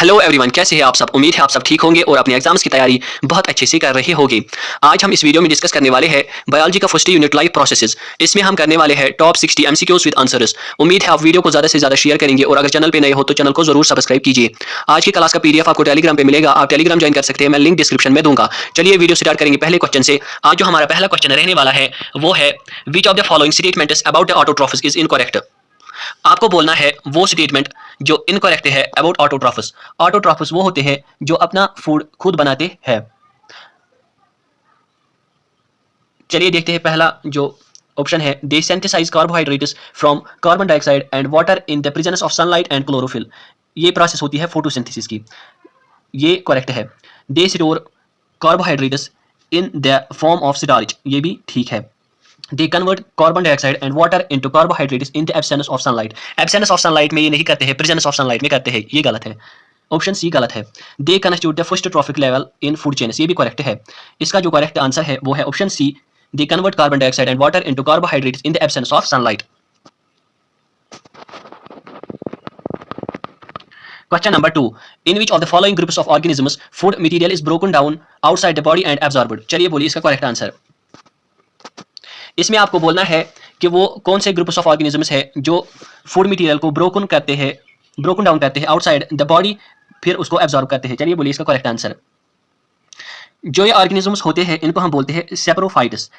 Hello everyone, कैसे हैं आप सब। उम्मीद है आप सब ठीक होंगे और अपने एग्जाम्स की तैयारी बहुत अच्छे से कर रहे होंगे। आज हम इस वीडियो में डिस्कस करने वाले हैं बायोलॉजी का फर्स्ट यूनिट लाइफ प्रोसेसेस। इसमें हम करने वाले हैं टॉप 60 एमसीक्यूज विद आंसर्स। उम्मीद है आप वीडियो को ज़्यादा से ज़्यादा शेयर करेंगे और अगर चैनल पे नए हो तो चैनल को जरूर सब्सक्राइब कीजिए। आज की क्लास का पीडीएफ आपको टेलीग्राम पे मिलेगा, आप टेलीग्राम ज्वाइन कर सकते हैं, मैं लिंक डिस्क्रिप्शन में दूंगा। चलिए वीडियो स्टार्ट करेंगे पहले क्वेश्चन से। आज जो हमारा पहला क्वेश्चन रहने वाला है वो है which of the following statements about the autotrophs is incorrect. आपको बोलना है वो स्टेटमेंट जो इनकरेक्ट है अबाउट ऑटोट्रोफिस। ऑटोट्रोफिस वो होते हैं जो अपना फूड खुद बनाते हैं। चलिए देखते हैं पहला जो ऑप्शन है, they synthesise carbohydrates from carbon dioxide and water in the presence of sunlight and chlorophyll. ये प्रोसेस होती है फोटोसिंथेसिस की, ये करेक्ट है। They store carbohydrates in the form of starch, ये भी ठीक है। They convert carbon dioxide and water into carbohydrates in the absence of sunlight. Absence of sunlight में ये नहीं करते हैं, presence of sunlight में करते हैं, ये गलत है। ऑप्शन सी गलत है। They constitute the first trophic level in food chains, ये भी करेक्ट है। इसका जो करेक्ट आंसर है वो है option C, they convert carbon dioxide and water into carbohydrates in the absence of sunlight. Question number 2. In which of the following groups of organisms food material is broken down outside the body and absorbed? चलिए बोलिए इसका correct answer. इसमें आपको बोलना है कि वो कौन से ग्रुप्स ऑफ ऑर्गेनिजम्स है जो फूड मटेरियल को ब्रोकन डाउन करते हैं आउटसाइड द बॉडी, फिर उसको एब्जॉर्ब करते हैं। चलिए बोलिए इसका करेक्ट आंसर। जो ये ऑर्गेनिजम्स होते हैं इनको हम बोलते हैं सेप्रोफाइटस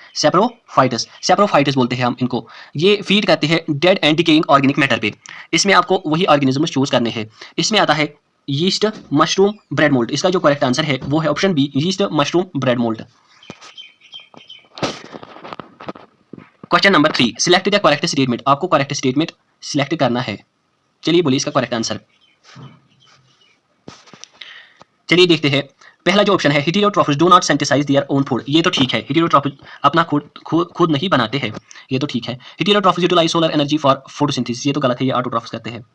बोलते हैं हम इनको। ये फीड करते हैं dead and decaying organic matter पे। इसमें आपको वही ऑर्गेनिजम्स चूज करने हैं। इसमें आता है यीस्ट, मशरूम, ब्रेड मोल्ड। इसका जो करेक्ट आंसर है वो है option B, yeast, mushroom, bread mould. Question number 3, select the correct statement. आपको करेक्ट स्टेटमेंट सिलेक्ट करना है। चलिए बोलिए इसका करेक्ट आंसर। चलिए देखते हैं पहला जो ऑप्शन है, heterotrophs do not synthesise their own food. ये तो ठीक है, हेटेरोट्रोफिस अपना खुद नहीं बनाते हैं, ये तो ठीक है। Heterotrophs utilise solar energy for photosynthesis, ये तो गलत है, ये ऑटोट्रोफिस करते हैं,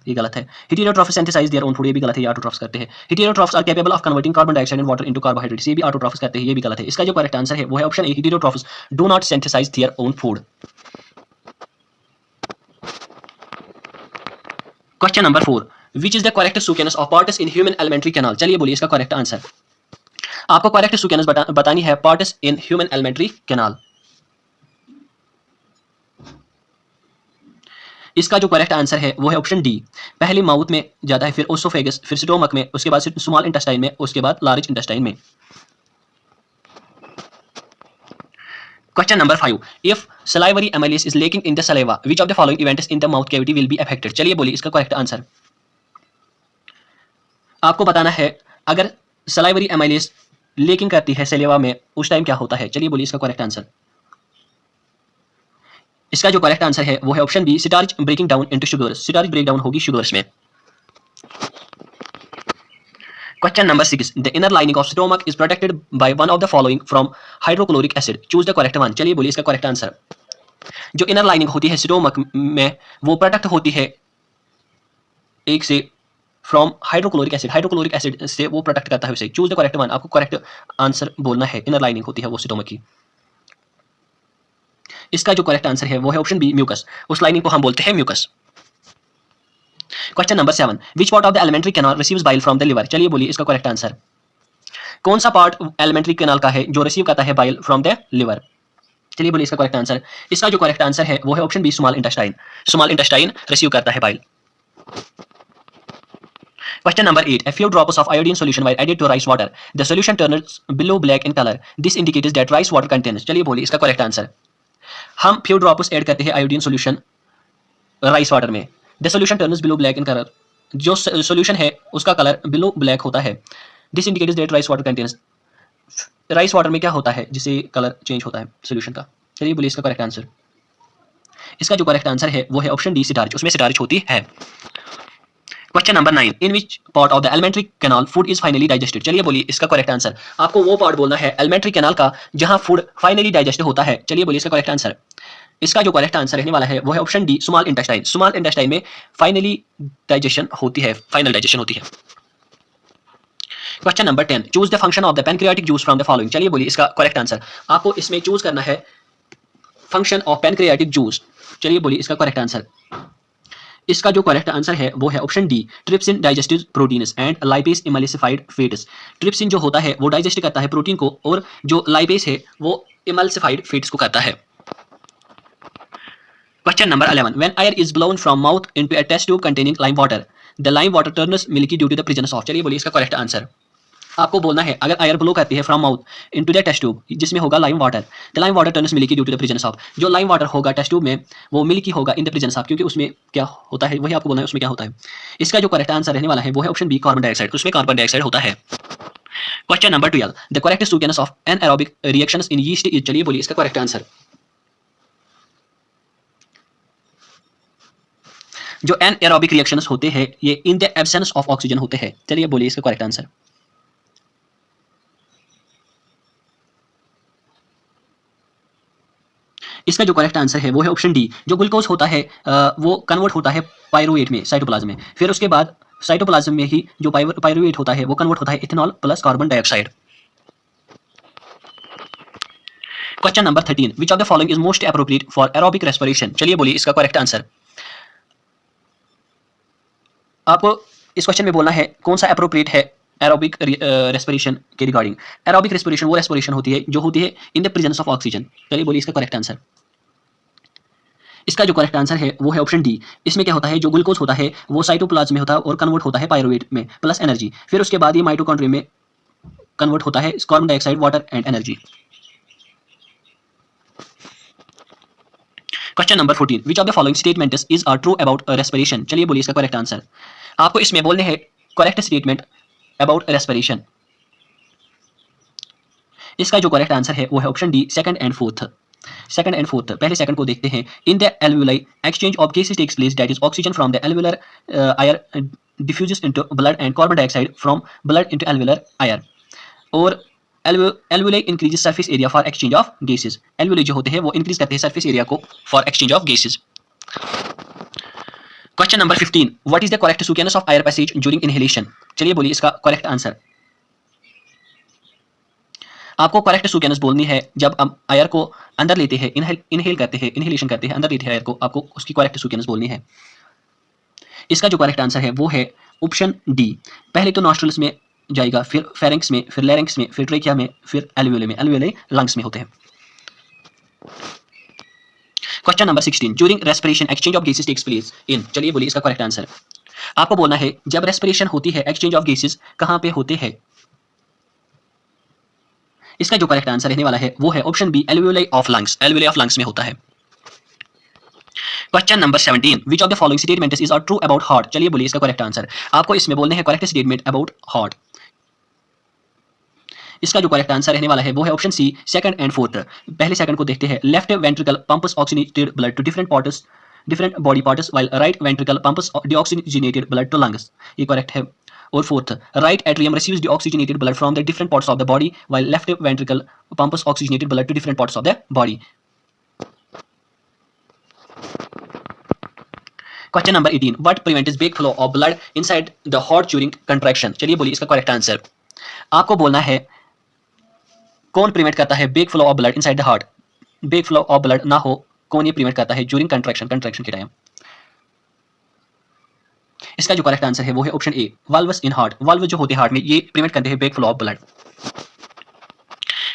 ये गलत है। Heterotrophs synthesise their own food, ये भी गलत है, ये ऑटोट्रोफिस करते हैं। Heterotrophs are capable of converting carbon dioxide and water into carbohydrates, ये भी ऑटोट्रोफिस करते हैं, ये भी गलत है। इसका जो करेक्ट आंसर है वो है option A, heterotrophs do not synthesise their own food. Question number 4, which is the correct sequence of parts in human alimentary canal. चलिए बोलिए इसका करेक्ट आंसर। आपको करेक्ट सीक्वेंस बतानी है parts in human alimentary canal. इसका जो correct answer है वो है ऑप्शन डी, पहले माउथ में जाता है, फिर ओसोफेगस, फिर स्टोमक में, उसके बाद स्मॉल इंटेस्टाइन में, उसके बाद लार्ज इंटेस्टाइन में। Question number 5, if salivary amylase is lacking in the saliva, which of the following events in the mouth cavity will be affected. चलिए बोलिए इसका करेक्ट आंसर। आपको बताना है अगर सलाइवरी एमाइलेज लेकिंग करती है सलेवा में, उस टाइम क्या होता है। चलिए बोलिए इसका करेक्ट आंसर। इसका जो करेक्ट आंसर है वो है option B, starch breaking down into sugars. Starch break down होगी शुगर्स में। Question number 6, the inner lining of stomach is protected by one of the following from hydrochloric acid, choose the correct one. चलिए बोलिए इसका correct answer. जो inner lining होती है stomach में वो प्रोटेक्ट होती है एक से from hydrochloric acid, hydrochloric acid से वो प्रोटेक्ट करता है उसे। चूज द करेक्ट वन, आपको करेक्ट आंसर बोलना है। इनर लाइनिंग होती है वो स्टोमक की। इसका जो करेक्ट आंसर है वो है ऑप्शन बी, म्यूकस। उस लाइनिंग को हम बोलते हैं mucus. Question number 7, which part of the alimentary canal receives bile from the liver. चलिए बोलिए इसका करेक्ट आंसर। कौन सा पार्ट एलिमेंट्री कैनाल का है जो रिसीव करता है बाइल फ्रॉम द लिवर। चलिए बोलिए इसका करेक्ट आंसर। इसका जो करेक्ट आंसर है वो है option B, small intestine. Small intestine receive करता है bile. Question number 8, a few drops of iodine solution were added to rice water. The solution turns blue black in color. This indicates that rice water contains. चलिए बोलिए इसका correct answer. हम few drops add करते हैं iodine solution rice water में। The solution turns blue black in color. जो solution है उसका कलर ब्लू ब्लैक होता है। This indicates that rice water contains. Rice water में क्या होता है जिससे कलर चेंज होता है सॉल्यूशन का। चलिए बोलिए इसका करेक्ट आंसर। इसका जो करेक्ट आंसर है वो है ऑप्शन डी, स्टार्च। उसमें स्टार्च होती है। Question number 9, in which part of the alimentary canal food is finally digested. चलिए बोलिए इसका करेक्ट आंसर। आपको वो पार्ट बोलना है एलिमेंट्री कैनाल का जहां फूड फाइनली डाइजेस्ट होता है। चलिए बोलिए इसका करेक्ट आंसर। इसका जो करेक्ट आंसर रहने वाला है वो है option D, small intestine. Small intestine में फाइनली डाइजेशन होती है, फाइनल डाइजेशन होती है। Question number 10, choose the function of the pancreatic juice from the following. चलिए बोलिए इसका करेक्ट आंसर। आपको इसमें चूज करना है फंक्शन ऑफ पैनक्रियाटिक जूस। चलिए बोलिए इसका करेक्ट आंसर। इसका जो करेक्ट आंसर है वो है option D, trypsin digestive proteins and lipase emulsified fats. Trypsin जो होता है वो डाइजेस्ट करता है प्रोटीन को, और जो लाइपेज है वो इमल्सिफाइड फैट्स को करता है। Question number 11, when air is blown from mouth into a test tube containing lime water, the lime water turns milky due to the presence of. चलिए बोलिए इसका करेक्ट आंसर। आपको बोलना है अगर एयर ब्लो करती है from mouth into the test tube जिसमें होगा lime water, the lime water turns milky due to the presence of. जो लाइम वाटर होगा टेस्ट ट्यूब में वो मिल्की होगा इन द प्रेजेंस ऑफ, क्योंकि उसमें क्या होता है वही आपको बोलना है उसमें क्या होता है। इसका जो करेक्ट आंसर रहने वाला है वो है ऑप्शन बी, कार्बन डाइऑक्साइड। उसमें कार्बन डाइऑक्साइड होता है। Question number 12, the correct sequence of anaerobic reactions in yeast is. चलिए बोलिए इसका करेक्ट आंसर। जो एनारोबिक रिएक्शंस होते हैं ये in the absence of oxygen होते हैं। चलिए बोलिए इसका करेक्ट आंसर। इसका जो करेक्ट आंसर है वो है ऑप्शन डी, जो ग्लूकोज होता है वो कन्वर्ट होता है पायरुवेट में, साइटोप्लाज्म में। फिर उसके बाद साइटोप्लाज्म में ही जो पायरुवेट होता है वो कन्वर्ट होता है ethanol plus carbon dioxide. Question number 13, which of the following is most appropriate for aerobic respiration. चलिए बोलिए इसका करेक्ट आंसर। आपको इस क्वेश्चन में बोलना है कौन सा एप्रोप्रिएट है एरोबिक रेस्पिरेशन के रिगार्डिंग। एरोबिक रेस्पिरेशन वो रेस्पिरेशन होती है जो होती है इन द प्रेजेंस ऑफ ऑक्सीजन। चलिए बोलिए इसका करेक्ट आंसर। इसका जो करेक्ट आंसर है वो है ऑप्शन डी। इसमें क्या होता है जो ग्लूकोज होता है वो साइटोप्लाज्म में होता है और कन्वर्ट होता है पायरुवेट में प्लस एनर्जी। फिर उसके बाद ये माइटोकॉन्ड्रिया में कन्वर्ट होता है carbon dioxide, water and energy. Question number 14, which of the following statements is true about respiration. चलिए बोलिए इसका करेक्ट आंसर। आपको इसमें बोलने हैं करेक्ट स्टेटमेंट अबाउट रेस्पिरेशन। इसका जो करेक्ट आंसर है वो है option D, second and fourth. Second and fourth, पहले सेकंड को देखते हैं। In the alveoli exchange of gases takes place, that is oxygen from the alveolar air diffuses into blood and carbon dioxide from blood into alveolar air। और alveoli increases surface area for exchange of gases। alveoli जो होते हैं वो increase करते हैं surface area को for exchange of gases. Question number 15, what is the correct sequence of air passage during inhalation. चलिए बोलिए इसका करेक्ट आंसर। आपको करेक्ट स्टूकेनेस बोलनी है जब हम एयर को अंदर लेते हैं, इनहेल करते हैं, इनहेलेशन करते हैं, अंदर लेते हैं एयर को, आपको उसकी करेक्ट स्टूकेनेस बोलनी है। इसका जो करेक्ट आंसर है वो है ऑप्शन डी। पहले तो नॉस्ट्रल्स में जाएगा, फिर फेरिंक्स में, फिर लैरिंक्स में, फिर ट्रेकिया में, फिर एल्वेओले में। एल्वेओले लंग्स में होते हैं। Question number 16, during respiration exchange of gases takes place in. चलिए बोलिए इसका करेक्ट आंसर। आपको बोलना है जब रेस्पिरेशन होती है एक्सचेंज ऑफ गैसेस कहां पे होते हैं। इसका जो करेक्ट आंसर रहने वाला है वो है option B, alveoli of lungs. Alveoli of lungs में होता है। Question number 17, which of the following statements is true about heart. चलिए बोलिए इसका करेक्ट आंसर। आपको इसमें बोलने हैं करेक्ट स्टेटमेंट अबाउट हार्ट। इसका जो करेक्ट आंसर रहने वाला है वो है option C, second and fourth. पहले सेकंड को देखते हैं। Left ventricle pumps oxygenated blood to different body parts while right ventricle pumps deoxygenated blood to lungs. ये करेक्ट है। और fourth, right atrium receives deoxygenated blood from the different parts of the body while left ventricle pumps oxygenated blood to different parts of the body. Question number 18, what prevents back flow of blood inside the heart during contraction. चलिए बोलिए इसका correct answer. आपको बोलना है कौन prevent करता है back flow of blood inside the heart. Back flow of blood ना हो, कौन ये प्रिवेंट करता है ड्यूरिंग कंट्रैक्शन के टाइम। इसका जो करेक्ट आंसर है वो है option A, valves in heart. Valve जो होते हैं हार्ट में ये प्रिवेंट करते हैं back flow of blood.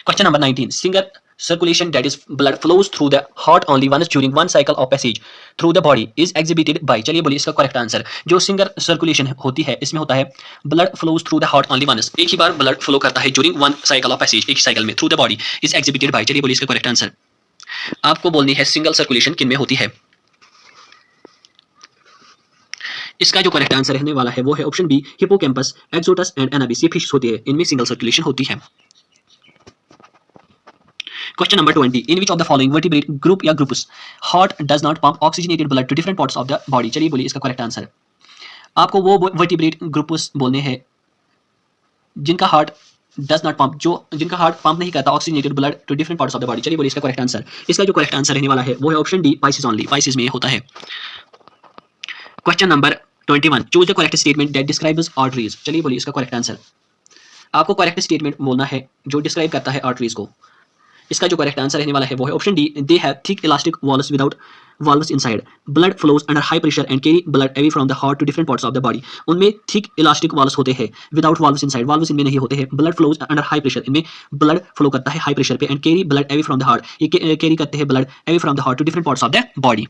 Question number 19, single circulation, that is blood flows through the heart only once during one cycle of passage through the body is exhibited by। चलिए बोलिए इसका करेक्ट आंसर। जो single circulation होती है इसमें होता है blood flows through the heart only once, एक ही बार ब्लड फ्लो करता है during one cycle of passage, एक ही साइकिल में, through the body is exhibited by. चलिए बोलिए इसका करेक्ट आंसर। आपको बोलनी है सिंगल सर्कुलेशन किन में होती है। इसका जो करेक्ट आंसर रहने वाला है वो है option B, Hippocampus, Exocoetus and Anabas. ये फिश होती है, इनमें सिंगल सर्कुलेशन होती है। Question number 20, in which of the following vertebrate group या groups heart does not pump oxygenated blood to different parts of the body. चलिए बोलिए इसका करेक्ट आंसर। आपको वो वर्टिब्रेट ग्रुप्स बोलने हैं जिनका हार्ट डज नॉट पंप, जिनका हार्ट पंप नहीं करता oxygenated blood to different parts of the body. चलिए बोलिए इसका करेक्ट आंसर। इसका जो करेक्ट आंसर रहने वाला है वो है option D, Pisces only. Pisces में होता है। Question number 21, choose the correct statement that describes arteries. चलिए बोलिए इसका करेक्ट आंसर। आपको करेक्ट स्टेटमेंट बोलना है जो डिस्क्राइब करता है आर्टरीज को। इसका जो करेक्ट आंसर रहने वाला है वो है option D, they have thick elastic walls without valves inside. Blood flows under high pressure and carry blood away from the heart to different parts of the body. उनमें thick elastic valves होते हैं, without valves inside. Valves इनमें नहीं होते हैं. Blood flows under high pressure. इनमें blood flow करता है high pressure पे and carry blood away from the heart. ये carry करते हैं blood away from the heart to different parts of the body.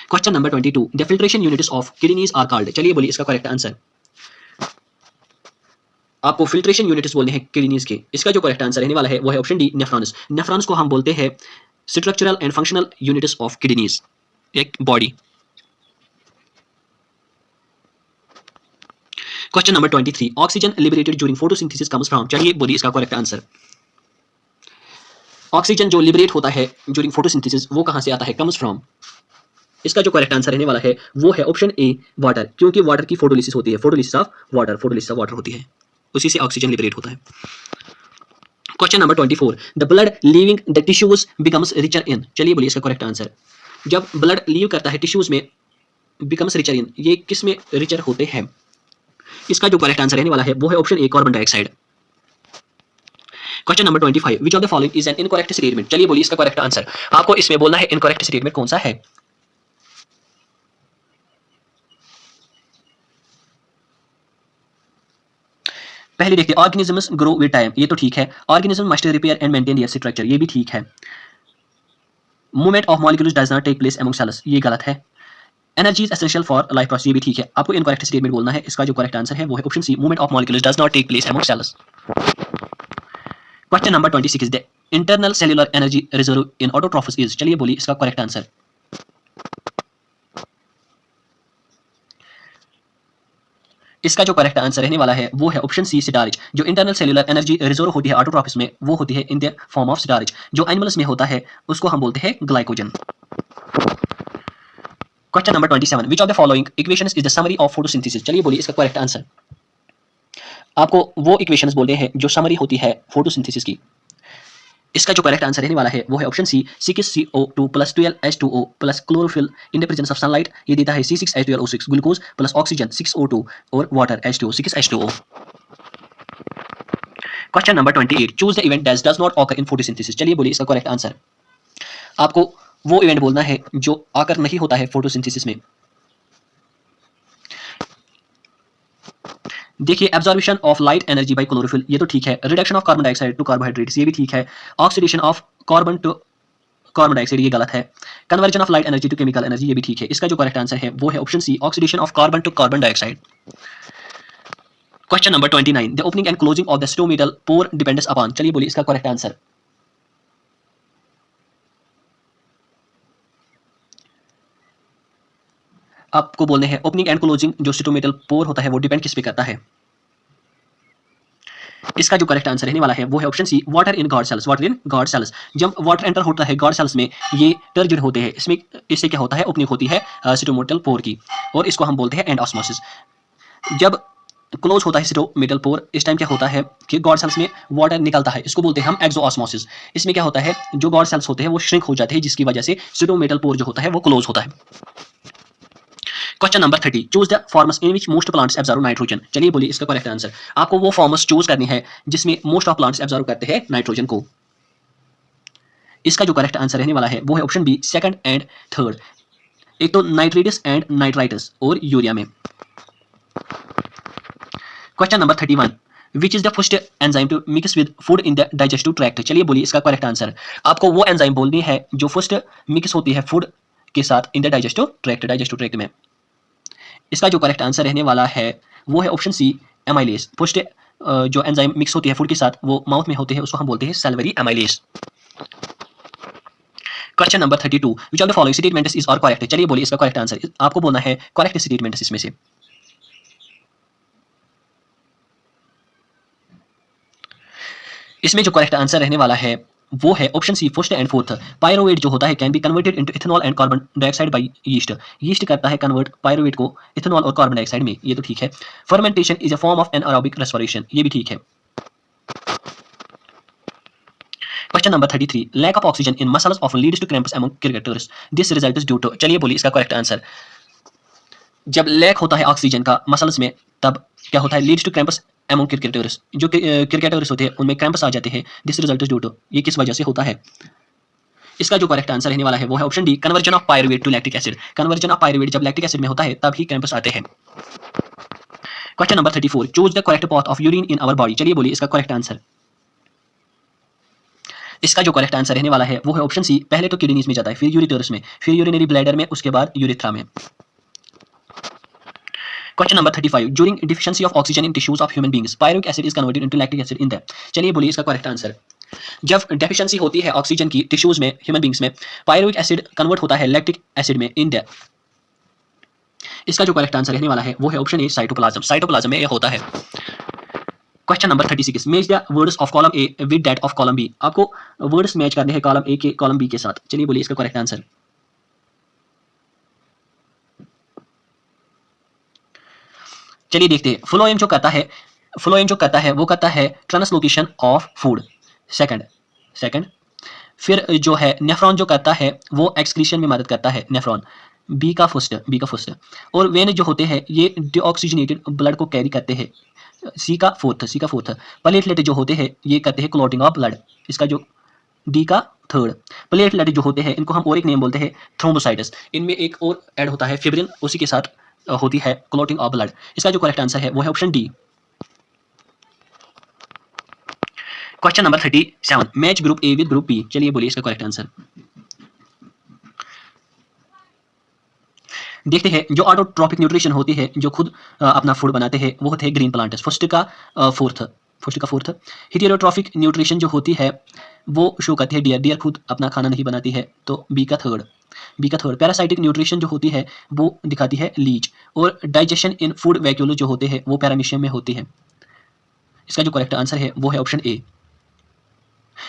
Question number 22. The filtration units of kidneys are called. चलिए बोलिए इसका correct answer. आपको filtration units बोलने हैं kidneys के. इसका जो करेक्ट आंसर रहने वाला है वो है ऑप्शन डी, नेफ्रॉन्स. नेफ्रॉन्स को हम बोलते हैं structural and functional units of kidneys, एक body. Question number 23. Oxygen liberated during photosynthesis comes from. चलिए बोलिए इसका करेक्ट आंसर. ऑक्सीजन जो लिबरेट होता है ड्यूरिंग फोटोसिंथेसिस वो कहां से आता है? Comes from. इसका जो करेक्ट आंसर रहने वाला है वो है ऑप्शन ए, वाटर. क्योंकि वाटर की फोटोलिसिस होती है, photolysis of water, photolysis of water होती है, उसी से ऑक्सीजन लिबरेट होता है. Question number 24. The blood leaving the tissues becomes richer in. चलिए बोलिए इसका करेक्ट आंसर. जब ब्लड लीव करता है टिश्यूज में, बिकम्स रिचर इन, ये किस में रिचर होते हैं? इसका जो करेक्ट आंसर रहने वाला है वो है option A, carbon dioxide. Question number 25. Which of the following is an incorrect statement. चलिए बोलिए इसका करेक्ट आंसर. आपको इसमें बोलना है इनकरेक्ट स्टेटमेंट कौन सा है. पहले देखते हैं, ऑर्गेनिजम्स ग्रो विद टाइम. ये तो ठीक है. Organism must repair and maintain their structure. ये भी ठीक है. Movement of molecules does not take place among cells. ये गलत है. Energy is essential for life process. ये भी ठीक है. आपको इनकरेक्ट स्टेटमेंट बोलना है. इसका जो करेक्ट आंसर है वो है option C, movement of molecules does not take place among cells. Question number 26. The internal cellular energy reserve in autotrophs is. चलिए बोलिए इसका करेक्ट आंसर. इसका जो करेक्ट आंसर रहने वाला है वो है ऑप्शन सी, स्टार्च. जो इंटरनल सेल्युलर एनर्जी रिजर्व होती है ऑटोट्रॉफिस में, वो होती है इन द फॉर्म ऑफ स्टार्च. जो एनिमल्स में होता है उसको हम बोलते हैं glycogen. Question number 27. Which of the following equations is the summary of photosynthesis. चलिए बोलिए इसका करेक्ट आंसर. आपको वो इक्वेशंस बोलते हैं जो समरी होती है फोटोसिंथेसिस की. इसका जो करेक्ट आंसर रहने वाला है वो है option C, C6CO2 plus 12H2O plus chlorophyll in the presence of sunlight. ये देता है C6H12O6, glucose plus oxygen 6O2 और water H2O 6H2O. Question number 28. Choose the event that does not occur in photosynthesis. चलिए बोलिए इसका correct answer. आपको वो event बोलना है जो आकर नहीं होता है फोटोसिंथेसिस में. देखिए, absorption of light energy by chlorophyll, ये तो ठीक है. Reduction of carbon dioxide to carbohydrates, ये भी ठीक है. Oxidation of carbon to carbon dioxide, ये गलत है. Conversion of light energy to chemical energy, ये भी ठीक है. इसका जो करेक्ट आंसर है वो है option C, oxidation of carbon to carbon dioxide. Question number 29. The opening and closing of the stomatal pore depends upon. चलिए बोलिए इसका करेक्ट आंसर. आपको बोलने हैं ओपनिंग एंड क्लोजिंग जो स्टोमेटल पोर होता है वो डिपेंड किस पे करता है. इसका जो करेक्ट आंसर रहने वाला है वो है option C, water in guard cells. Water in guard cells. जब वाटर एंटर होता है गॉड सेल्स में, ये टर्जिड होते हैं. इसमें इससे क्या होता है, ओपनिंग होती है स्टोमेटल पोर की, और इसको हम बोलते हैं एंड ऑस्मोसिस. जब क्लोज होता है स्टोमेटल पोर, इस टाइम क्या होता है कि गॉड सेल्स में वाटर निकलता है, इसको बोलते हैं हम एक्सोऑस्मोसिस. इसमें क्या होता है, जो गॉड सेल्स होते हैं वो श्रिंक हो जाते हैं, जिसकी वजह से स्टोमेटल पोर जो होता है वो क्लोज होता है. Question number 30. Choose the forms in which most plants absorb nitrogen. चलिए बोलिए इसका करेक्ट आंसर. आपको वो फॉर्म्स चूज करनी है जिसमें मोस्ट ऑफ प्लांट्स एब्जॉर्ब करते हैं नाइट्रोजन को. इसका जो करेक्ट आंसर रहने वाला है वो है option B, second and third. एक तो नाइट्रेटस एंड नाइट्राइटस और यूरिया में. Question number 31. Which is the first enzyme to mix with food in the digestive tract. चलिए बोलिए इसका करेक्ट आंसर. आपको वो एंजाइम बोलनी है जो फर्स्ट मिक्स होती है फूड के साथ इन द डाइजेस्टिव ट्रैक्ट में. इसका जो करेक्ट आंसर रहने वाला है वो है ऑप्शन सी, एमाइलेज. फर्स्ट जो एंजाइम मिक्स होती है फूड के साथ वो माउथ में होते हैं, उसको हम बोलते हैं salivary amylase. Question number 32. Which of the following statements is are correct. चलिए बोलिए इसका करेक्ट आंसर. आपको बोलना है करेक्ट स्टेटमेंट्स इसमें से. इसमें जो करेक्ट आंसर रहने वाला है वो है option C, first and fourth. Pyruvate जो होता है can be converted into ethanol and carbon dioxide by yeast. Yeast करता है कन्वर्ट पायरोवेट को इथेनॉल और कार्बन डाइऑक्साइड में, ये तो ठीक है. Fermentation is a form of anaerobic respiration, ये भी ठीक है. Question number 33. Lack of oxygen in muscles often leads to cramps among cricketers. This result is due to. चलिए बोलिए इसका करेक्ट आंसर. जब लैक होता है ऑक्सीजन का मसल्स में, तब क्या होता है, leads to cramps among cricketers. जो क्रिकेटर्स होते हैं उनमें क्रैम्प्स आ जाते हैं. This result is due to. ये किस वजह से होता है. इसका जो करेक्ट आंसर रहने वाला है वो है option D, conversion of pyruvate to lactic acid. Conversion of pyruvate जब लैक्टिक एसिड में होता है तब ही कैंपस आते हैं। Question number 34, choose the correct path of urine in our body. चलिए बोलिए इसका करेक्ट आंसर। इसका जो करेक्ट आंसर रहने वाला है वो है ऑप्शन सी, पहले तो किडनीज में जाता है, फिर यूरिटरस में, फिर यूरिनरी ब्लैडर में, उसके बाद यूरेथ्रा में। Question number 35, during deficiency of oxygen in tissues of human beings pyruvic acid is converted into lactic acid in that. चलिए बोलिए इसका करेक्ट आंसर। जब डेफिशिएंसी होती है ऑक्सीजन की टिश्यूज में, ह्यूमन बींग्स में, पायरुविक एसिड कन्वर्ट होता है लैक्टिक एसिड में इन दैट। इसका जो करेक्ट आंसर रहने वाला है वो है ऑप्शन ए, साइटोप्लाज्म। साइटोप्लाज्म में यह होता है। Question number 36, match the words of column A with that of column B. आपको वर्ड्स मैच करने हैं कॉलम ए के कॉलम बी के साथ। चलिए बोलिए इसका करेक्ट आंसर। चलिए देखते हैं। फ्लोएम जो करता है, वो करता है ट्रांसलोकेशन ऑफ फूड। सेकंड फिर जो है नेफ्रॉन जो करता है वो एक्सक्रीशन में मदद करता है, नेफ्रॉन। बी का फर्स्ट। और वेन जो होते हैं ये डीऑक्सीजनेटेड ब्लड को कैरी करते हैं। सी का फोर्थ। प्लेटलेट जो होते हैं ये करते हैं क्लॉटिंग ऑफ ब्लड। इसका जो डी का थर्ड। प्लेटलेट जो होते हैं इनको हम और एक नेम बोलते हैं थ्रोम्बोसाइट्स। इनमें एक और ऐड होता है फिब्रिन, उसी के साथ होती है क्लॉटिंग ऑफ ब्लड। इसका जो करेक्ट आंसर है वो है option D. Question number 37, match group A with group B. चलिए बोलिए इसका करेक्ट आंसर। देखते हैं जो ऑटोट्रोपिक न्यूट्रिशन होती है, जो खुद अपना फूड बनाते हैं, वो होते हैं ग्रीन प्लांट्स। फर्स्ट का फोर्थ। हेटेरोट्रॉफिक न्यूट्रिशन जो होती है वो शो करती है डियर खुद अपना खाना नहीं बनाती है, तो बी का थर्ड। पैरासाइटिक न्यूट्रिशन जो होती है वो दिखाती है लीच। और डाइजेशन इन फूड वैक्यूल जो होते हैं वो पैरामीशियम में होती है। इसका जो करेक्ट आंसर है वो है ऑप्शन ए।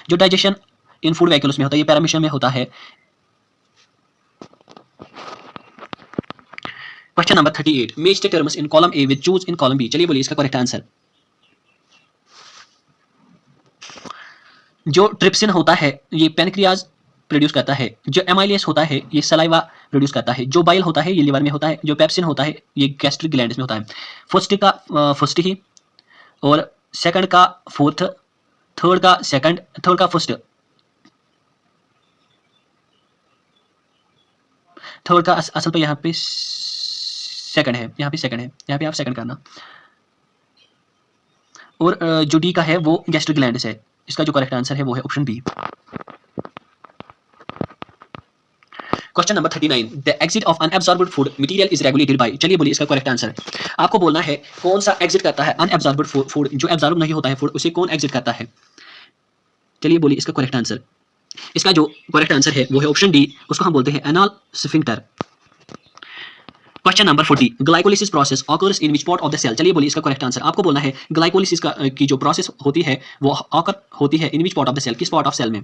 जो डाइजेशन इन फूड वैक्यूल्स में होता है ये पैरामीशियम में होता है। Question number 38, match the terms in column A with choose in column B. चलिए बोलिए इसका करेक्ट आंसर। जो ट्रिप्सिन होता है ये पेनक्रियाज प्रोड्यूस करता है। जो एमाइलेस होता है ये सलाइवा प्रोड्यूस करता है। जो बाइल होता है ये लिवर में होता है। जो पेप्सिन होता है ये गैस्ट्रिक ग्लैंड्स में होता है। फर्स्ट ही, और सेकंड का फोर्थ, थर्ड का सेकंड, थर्ड का फर्स्ट, थर्ड का असल पे यहाँ पे सेकंड है, यहाँ पे आप सेकंड करना। और जो डी का है वो गैस्ट्रिक ग्लैंड्स है। इसका जो करेक्ट आंसर है वो है option B. Question number 39, the exit of unabsorbed food material is regulated by. चलिए बोलिए इसका करेक्ट आंसर। आपको बोलना है कौन सा एग्जिट करता है अनएब्सॉर्ब्ड फूड, जो एब्सॉर्ब नहीं होता है फूड उसे कौन एग्जिट करता है। चलिए बोलिए इसका करेक्ट आंसर। इसका जो करेक्ट आंसर है वो है ऑप्शन डी, उसको हम बोलते हैं anal sphincter. Question number 40, glycolysis process occurs in which part of the cell. चलिए बोलिए इसका करेक्ट आंसर। आपको बोलना है ग्लाइकोलिसिस की जो प्रोसेस होती है वो ऑकर होती है in which part of the cell, किस पार्ट ऑफ सेल में।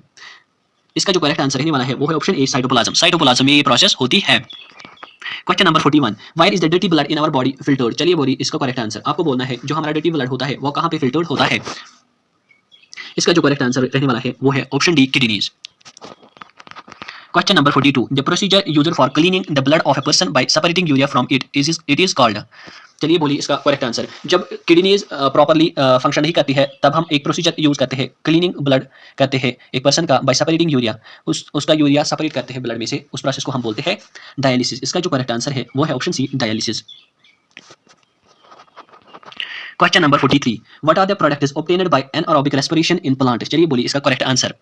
इसका जो करेक्ट आंसर रहने वाला है वो है ऑप्शन ए, साइटोप्लाज्म में ये प्रोसेस होती है। Question number 41, why is the dirty blood in our body filtered. चलिए बोलिए इसका करेक्ट आंसर। आपको बोलना है जो हमारा डर्टी ब्लड होता है वो कहाँ पे फिल्टर्ड होता है। इसका जो करेक्ट आंसर रहने वाला है वो है option D, kidneys. Question number 42, the procedure used for cleaning the blood of a person by separating urea from it is called. चलिए बोलिए इसका करेक्ट आंसर। जब किडनीज प्रॉपर्ली फंक्शन नहीं करती है तब हम एक प्रोसीजर यूज करते हैं, क्लीनिंग ब्लड करते हैं एक पर्सन का बाय सेपरेटिंग यूरिया। उसका यूरिया सेपरेट करते हैं ब्लड में से, उस प्रोसेस को हम बोलते हैं डायलिसिस। इसका जो करेक्ट आंसर है वो है option C, dialysis. Question number 43, what are the products obtained by anaerobic respiration in plant. चलिए बोलिए इसका करेक्ट आंसर।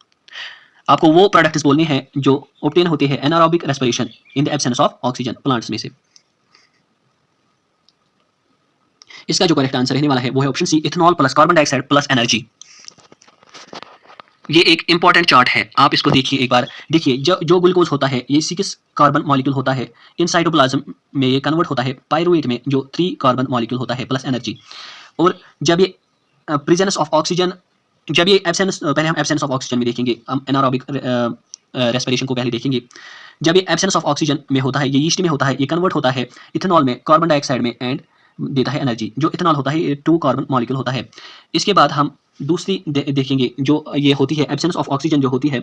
आपको वो प्रोडक्ट्स बोलने हैं जो ऑब्टेन होते हैं anaerobic respiration in the absence of oxygen plants में से। इसका जो करेक्ट आंसर रहने वाला है वो है option C, ethanol plus carbon dioxide plus energy. ये एक इंपॉर्टेंट चार्ट है, आप इसको देखिए एक बार। देखिए जो ग्लूकोज होता है ये 6 कार्बन मॉलिक्यूल होता है। इन साइटोप्लाज्म में ये कन्वर्ट होता है पायरुवेट में जो 3 कार्बन मॉलिक्यूल होता है प्लस एनर्जी। और जब ये प्रेजेंस ऑफ ऑक्सीजन, जब ये एब्सेंस, पहले हम एब्सेंस ऑफ ऑक्सीजन में देखेंगे, हम एनारोबिक रेस्पिरेशन को पहले देखेंगे। जब ये एब्सेंस ऑफ ऑक्सीजन में होता है, ये यीस्ट में होता है, ये कन्वर्ट होता है इथेनॉल में, कार्बन डाइऑक्साइड में, एंड देता है एनर्जी। जो इथेनॉल होता है ये 2 कार्बन मॉलिक्यूल होता है। इसके बाद हम दूसरी देखेंगे जो ये होती है एब्सेंस ऑफ ऑक्सीजन जो होती है,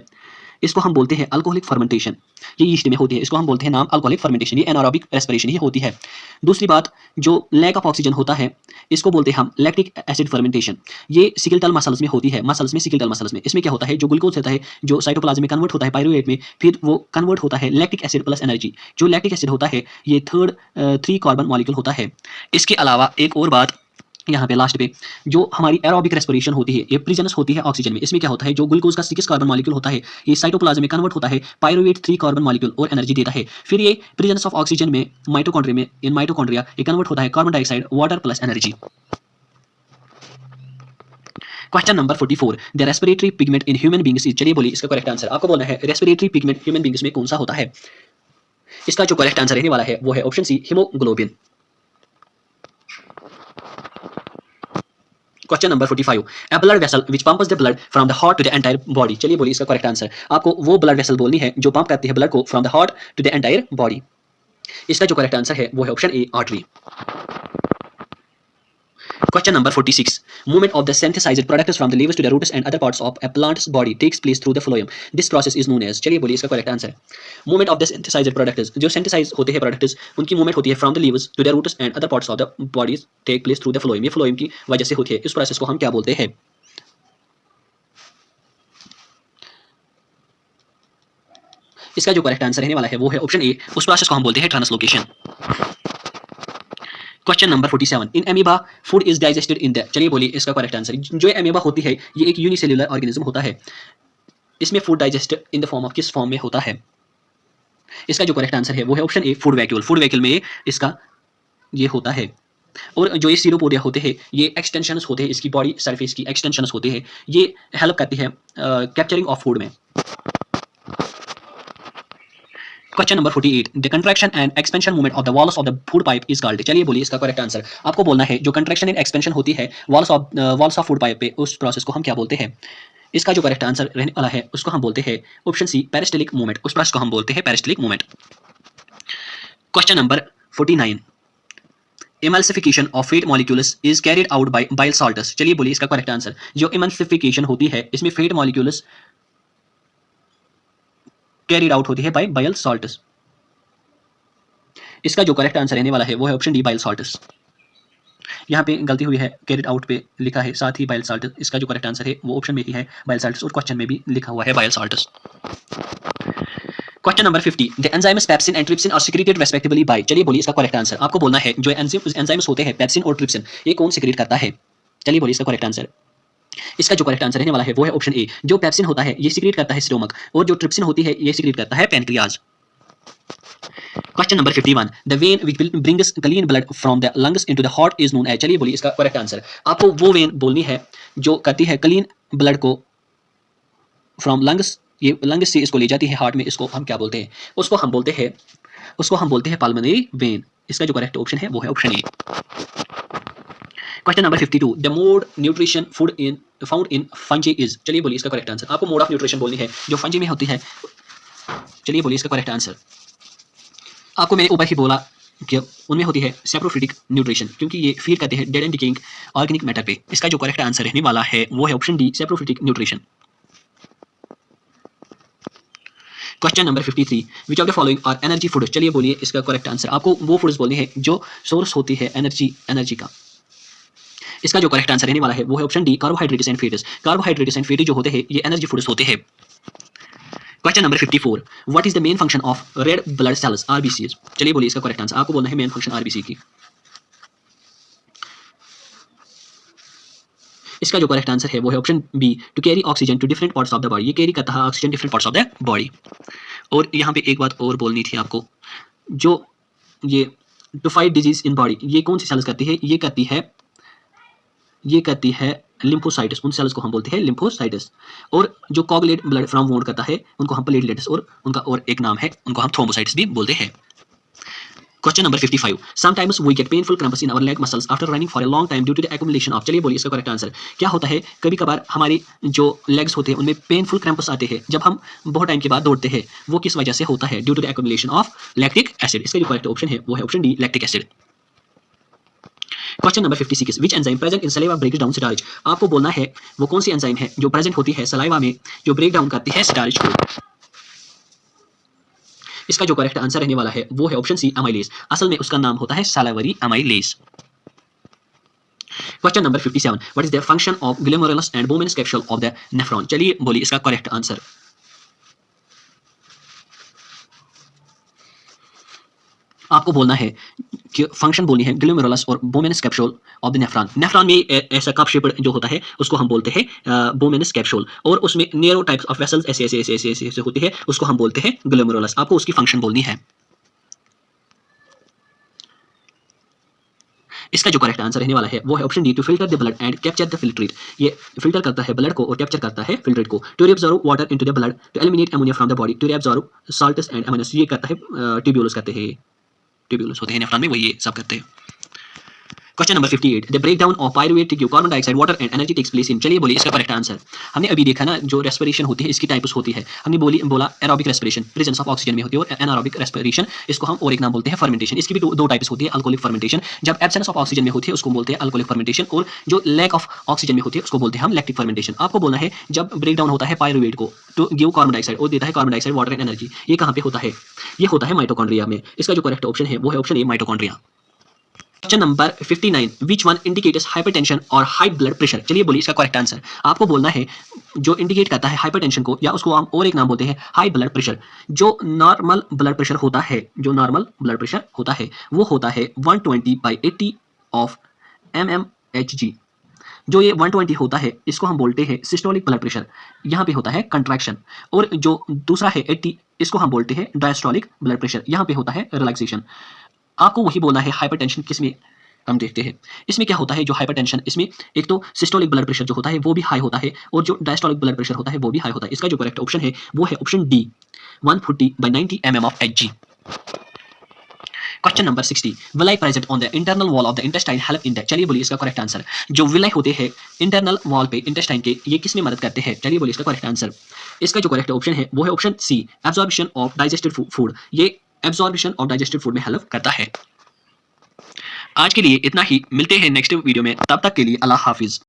इसको हम बोलते हैं अल्कोहलिक फर्मेंटेशन, ये यीस्ट में होती है, इसको हम बोलते हैं नाम अल्कोहलिक फर्मेंटेशन, ये एनारोबिक रेस्पिरेशन ही होती है। दूसरी बात, जो लैक ऑफ ऑक्सीजन होता है इसको बोलते हैं हम लैक्टिक एसिड फर्मेंटेशन, ये सिकल मसल्स में होती है, मसल्स में, सिकल मसल्स में। इसमें क्या होता है, जो ग्लूकोज होता है जो साइटोप्लाज्म में कन्वर्ट होता है पायरूवेट में, फिर वो कन्वर्ट होता है लैक्टिक एसिड प्लस एनर्जी। जो लैक्टिक एसिड होता है ये थर्ड 3 कार्बन मॉलिक्यूल होता है। इसके अलावा एक और बात यहाँ पे लास्ट पे, जो हमारी एरोबिक रेस्पिरेशन होती है ये प्रेजेंस होती है ऑक्सीजन में। इसमें क्या होता है, जो ग्लूकोज का 6 कार्बन मॉलिक्यूल होता है ये साइटोप्लाज्म में कन्वर्ट होता है पायरूवेट 3 कार्बन मॉलिक्यूल और एनर्जी देता है। फिर ये प्रेजेंस ऑफ ऑक्सीजन में माइटोकॉन्ड्रिया में, इन माइटोकॉन्ड्रिया ये कन्वर्ट होता है carbon dioxide water plus energy. Question number 44, the respiratory pigment in human beings is, चलिए बोलिए इसका करेक्ट आंसर। आपको बोलना है रेस्पिरेटरी पिगमेंट ह्यूमन बींग्स में कौन सा होता है। इसका जो करेक्ट आंसर रहने वाला है वो है option C, haemoglobin. Question number 45, a blood vessel which pumps the blood from the heart to the entire body, चलिए बोलिए इसका करेक्ट आंसर। आपको वो ब्लड वेसल बोलनी है जो पंप करती है ब्लड को from the heart to the entire body. इसका जो करेक्ट आंसर है वो है option A, artery. Question number 46, movement of the synthesized products from the leaves to the roots and other parts of a plant's body takes place through the phloem. This process is known as, चलिए बोलिए इसका correct answer. Movement of the synthesised products, जो synthesise होते हैं products उनकी movement होती है from the leaves to the roots and other parts of the bodies take place through the phloem, ये फ्लोएम की वजह से होती है। इस प्रोसेस को हम क्या बोलते हैं। इसका जो करेक्ट आंसर रहने वाला है वो है ऑप्शन ए, उस प्रोसेस को हम बोलते हैं translocation. Question number 47, in amoeba food is digested in the, चलिए बोलिए इसका करेक्ट आंसर। जो एमीबा होती है ये एक यूनिसेल्युलर ऑर्गेनिज्म होता है, इसमें food digest in the form of, किस फॉर्म में होता है। इसका जो करेक्ट आंसर है वो है ऑप्शन ए, फूड वैक्यूल। फूड वैक्यूल में इसका ये होता है। और जो ये सीरोपोडिया होते हैं ये एक्सटेंशंस होते हैं, इसकी बॉडी सरफेस की एक्सटेंशंस होते हैं, ये हेल्प करती है कैप्चरिंग ऑफ फूड में। Question number 48, the contraction and expansion movement of the walls of the food pipe is called, चलिए बोलिए इसका करेक्ट आंसर। आपको बोलना है जो कंट्रैक्शन एंड एक्सपेंशन होती है वॉल्स ऑफ फूड पाइप पे, उस प्रोसेस को हम क्या बोलते हैं। इसका जो करेक्ट आंसर रहने वाला है उसको हम बोलते हैं ऑप्शन सी, पेरिस्टलिक मूवमेंट, उस प्रोसेस को हम बोलते हैं peristaltic movement. Question number 49, emulsification of fat molecules is carried out by bile salts, चलिए बोलिए इसका करेक्ट आंसर। जो इमल्सिफिकेशन होती है इसमें फैट मॉलिक्यूल्स कैरिड आउट होती है बाय बाइल साल्ट्स। इसका जो करेक्ट आंसर रहने वाला है वो है ऑप्शन डी, बाइल साल्ट्स। यहाँ पे गलती हुई है, कैरिड आउट पे लिखा है साथ ही बाइल साल्ट्स। इसका जो करेक्ट आंसर है वो ऑप्शन में ही है बाइल साल्ट्स, और क्वेश्चन में भी लिखा हुआ है bile salts. Question number 50, the enzymes pepsin and trypsin are secreted respectively by, चलिए बोलिए इसका करेक्ट आंसर। आपको बोलना है जो एंजाइम्स होते हैं पेप्सिन और ट्रिप्सिन ये कौन सिक्रेट करता है, चलिए बोलिए इसका करेक्ट आंसर। इसका जो करेक्ट आंसर रहने वाला है वो है ऑप्शन ए, जो पेप्सिन होता है ये सिक्रेट करता है स्टोमक, और जो ट्रिप्सिन होती है ये सिक्रेट करता है pancreas. Question number 51, the vein which brings clean blood from the lungs into the heart is known as, चलिए बोलिए इसका करेक्ट आंसर। आपको वो वेन बोलनी है जो करती है क्लीन ब्लड को फ्रॉम लंग्स, ये लंग्स से इसको ले जाती है हार्ट में, इसको हम क्या बोलते हैं। उसको हम बोलते हैं पल्मोनरी वेन। इसका जो करेक्ट ऑप्शन है वो है option A. Question number 52, the mode nutrition food in found in fungi is, चलिए बोलिए इसका करेक्ट आंसर। आपको मोड ऑफ न्यूट्रिशन बोलनी है जो फंजी में होती है, चलिए बोलिए इसका करेक्ट आंसर। आपको मैंने ऊपर ही बोला कि उनमें होती है सेप्रोफिटिक न्यूट्रिशन, क्योंकि ये फीड करते हैं dead and decaying organic matter पे। इसका जो करेक्ट आंसर रहने वाला है वो है option D, saprophytic nutrition. Question number 53, which of the following are energy food, चलिए बोलिए इसका करेक्ट आंसर। आपको वो फूड्स बोलनी है जो सोर्स होती है एनर्जी का। इसका जो करेक्ट आंसर रहने वाला है वो है option D, carbohydrates and fats. Carbohydrates and fat जो होते हैं ये एनर्जी फूड्स होते हैं। Question number 54, what is the main function of red blood cells RBCs, चलिए बोलिए इसका करेक्ट आंसर। आपको बोलना है मेन फंक्शन आरबीसी की। इसका जो करेक्ट आंसर है वो है option B, to carry oxygen to different parts of the body, ये कैरी करता है oxygen different parts of the body. और यहाँ पे एक बात और बोलनी थी आपको, जो ये to fight disease in body ये कौन सी सेल्स करती है, ये करती है लिम्फोसाइट्स, उन सेल्स को हम बोलते हैं लिम्फोसाइट्स। और जो कोगुलेट ब्लड फ्रॉम वुंड करता है उनको हम प्लेटलेट्स, और उनका और एक नाम है उनको हम थ्रोम्बोसाइट्स भी बोलते हैं। Question number 55, sometimes we get painful cramps in our leg muscles after running for a long time due to the accumulation of, चलिए बोलिए इसका करेक्ट आंसर। क्या होता है, कभी कभार हमारी जो लेग्स होते हैं उनमें पेनफुल क्रैम्प्स आते हैं जब हम बहुत टाइम के बाद दौड़ते हैं, वो किस वजह से होता है, due to the accumulation of lactic acid. इसका जो करेक्ट ऑप्शन है वो है option D, lactic acid. Question number 56, which enzyme present in saliva breaks down starch. आपको बोलना है वो कौन सी एंजाइम है जो प्रेजेंट होती है सलाइवा में, जो ब्रेक डाउन करती है स्टार्च को। इसका जो करेक्ट आंसर रहने वाला है वो है ऑप्शन सी, अमाइलेज। असल में उसका नाम होता है salivary amylase. Question number 57, what is the function of glomerulus and Bowman's capsule of the nephron. चलिए बोलिए इसका करेक्ट आंसर। आपको बोलना है कि फंक्शन बोलनी है ग्लोमेरुलस और Bowman's capsule of the nephron. Nephron में ऐसा कप शेप्ड जो होता है उसको हम बोलते हैं बोमेनस कैप्सूल, और उसमें नेरो टाइप्स ऑफ वेसल्स ऐसे ऐसे ऐसे ऐसे ऐसे ऐसे होती है, उसको हम बोलते हैं ग्लोमेरुलस। आपको उसकी फंक्शन बोलनी है। इसका जो करेक्ट आंसर रहने वाला है वो है option D, to filter the blood and capture the filtrate. ये फिल्टर करता है ब्लड को और कैप्चर करता है फिल्ट्रेट को। To reabsorb water into the blood, to eliminate ammonia from the body, to reabsorb salts and ammonias. ये करता है ट्यूब्यूल्स करते हैं, ट्यूब्यूल्स होते हैं नेफ्रॉन में, वो ये सब करते हैं। Question number 58, the breakdown of pyruvate to give carbon dioxide water and energy takes place in. चलिए बोलिए इसका करेक्ट आंसर। हमने अभी देखा ना जो रेस्पिरेशन होती है इसकी टाइप्स होती है। हमने बोला aerobic respiration presence of oxygen में होती है, और एनारोबिक रेस्पिरेशन इसको हम और एक नाम बोलते हैं फर्मेंटेशन। इसकी भी दो टाइप्स होती है, अल्कोहलिक फर्मेंटेशन जब एब्सेंस ऑफ ऑक्सीजन में होती है उसको बोलते हैं अल्कोहलिक फर्मेंटेशन, और जो लैक ऑफ ऑक्सीजन में होती है उसको बोलते हैं हम लैक्टिक फर्मेंटेशन। आपको बोलना है जब ब्रेकडाउन होता है पायरुवेट को टू गिव कार्बन डाइऑक्साइड और देता है carbon dioxide water and energy, ये कहाँ पे होता है? ये होता है माइटोकॉन्ड्रिया में। इसका जो करेक्ट ऑप्शन है वो है option A, mitochondria. Question number 59, which one indicates hypertension और हाई ब्लड प्रेशर। चलिए बोलिए इसका करेक्ट आंसर। आपको बोलना है जो इंडिकेट करता है हाइपरटेंशन को, या उसको हम और एक नाम बोलते हैं हाई ब्लड प्रेशर। जो नॉर्मल ब्लड प्रेशर होता है, जो नॉर्मल ब्लड प्रेशर होता है वो होता है 120/80 ऑफ mmHg। जो ये 120 होता है इसको हम बोलते हैं सिस्टोलिक ब्लड प्रेशर, यहाँ पे होता है कंट्रैक्शन। और जो दूसरा है 80, इसको हम बोलते हैं डायस्टोलिक ब्लड प्रेशर, यहाँ पे होता है रिलैक्सेशन। आपको वही बोलना है हाइपरटेंशन किसमें हम देखते हैं। इसमें क्या होता है जो हाइपरटेंशन, इसमें एक तो सिस्टोलिक ब्लड प्रेशर जो होता है वो भी हाई होता है, और जो डायस्टोलिक ब्लड प्रेशर होता है वो भी हाई होता है। इसका जो करेक्ट ऑप्शन है वो है option D, 140/90 mm of Hg। Question number 60, villi present on the internal wall of the intestine help in that. चलिए बोलिए इसका करेक्ट आंसर। जो विलाई होते हैं इंटरनल वॉल पे इंटेस्टाइन के, ये किस में मदद करते हैं? चलिए बोलिए इसका करेक्ट आंसर। इसका जो करेक्ट ऑप्शन है वो है option C, absorption of digested food. ये एब्जॉर्प्शन ऑफ डाइजेस्टेड फूड में हेल्प करता है। आज के लिए इतना ही, मिलते हैं नेक्स्ट वीडियो में, तब तक के लिए अल्लाह हाफिज।